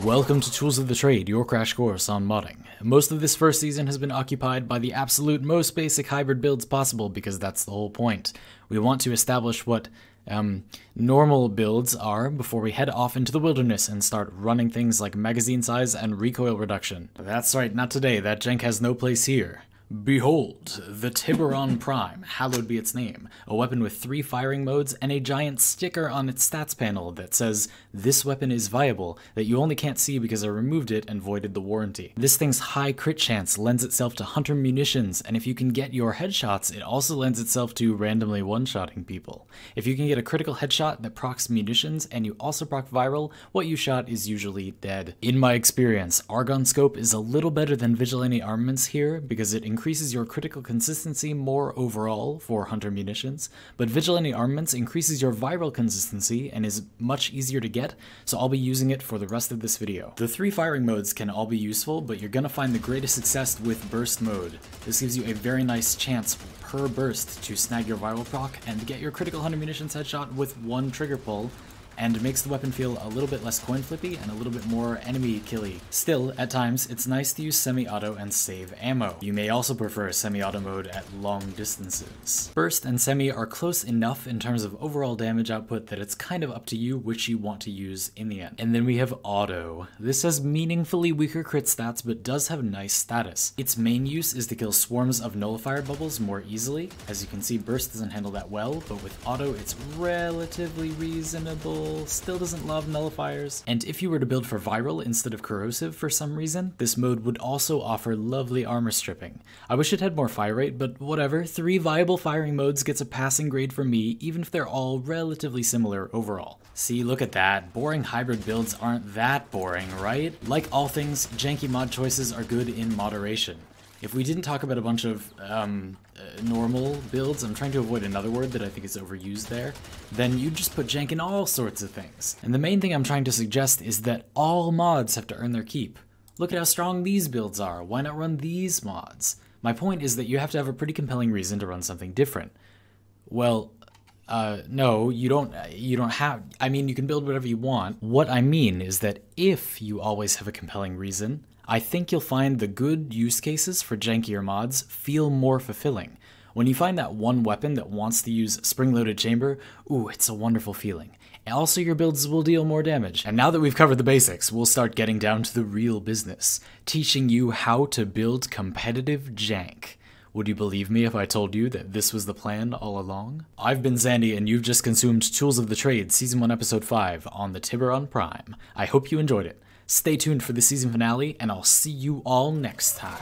Welcome to Tools of the Trade, your crash course on modding. Most of this first season has been occupied by the absolute most basic hybrid builds possible because that's the whole point. We want to establish what normal builds are before we head off into the wilderness and start running things like magazine size and recoil reduction. That's right, not today, that jank has no place here. Behold, the Tiberon Prime, hallowed be its name, a weapon with 3 firing modes and a giant sticker on its stats panel that says, "This weapon is viable," that you only can't see because I removed it and voided the warranty. This thing's high crit chance lends itself to hunter munitions, and if you can get your headshots, it also lends itself to randomly one-shotting people. If you can get a critical headshot that procs munitions and you also proc viral, what you shot is usually dead. In my experience, Argon Scope is a little better than Vigilante Armaments here because it increases your critical consistency more overall for hunter munitions, but Vigilante Armaments increases your viral consistency and is much easier to get, so I'll be using it for the rest of this video. The 3 firing modes can all be useful, but you're gonna find the greatest success with burst mode. This gives you a very nice chance per burst to snag your viral proc and get your critical hunter munitions headshot with 1 trigger pull, and makes the weapon feel a little bit less coin flippy and a little bit more enemy killy. Still, at times, it's nice to use semi-auto and save ammo. You may also prefer semi-auto mode at long distances. Burst and semi are close enough in terms of overall damage output that it's kind of up to you which you want to use in the end. And then we have auto. This has meaningfully weaker crit stats but does have nice status. Its main use is to kill swarms of nullifier bubbles more easily. As you can see, burst doesn't handle that well, but with auto it's relatively reasonable. Still doesn't love nullifiers. And if you were to build for viral instead of corrosive for some reason, this mode would also offer lovely armor stripping. I wish it had more fire rate, but whatever, 3 viable firing modes gets a passing grade from me, even if they're all relatively similar overall. See, look at that. Boring hybrid builds aren't that boring, right? Like all things, janky mod choices are good in moderation. If we didn't talk about a bunch of normal builds, I'm trying to avoid another word that I think is overused there, then you just put jank in all sorts of things. And the main thing I'm trying to suggest is that all mods have to earn their keep. Look at how strong these builds are, why not run these mods? My point is that you have to have a pretty compelling reason to run something different. Well, no, you don't have, I mean, you can build whatever you want. What I mean is that if you always have a compelling reason, I think you'll find the good use cases for jankier mods feel more fulfilling. When you find that one weapon that wants to use spring-loaded chamber, ooh, it's a wonderful feeling. And also your builds will deal more damage. And now that we've covered the basics, we'll start getting down to the real business, teaching you how to build competitive jank. Would you believe me if I told you that this was the plan all along? I've been Zandy, and you've just consumed Tools of the Trade Season 1 Episode 5 on the Tiberon Prime. I hope you enjoyed it. Stay tuned for the season finale, and I'll see you all next time.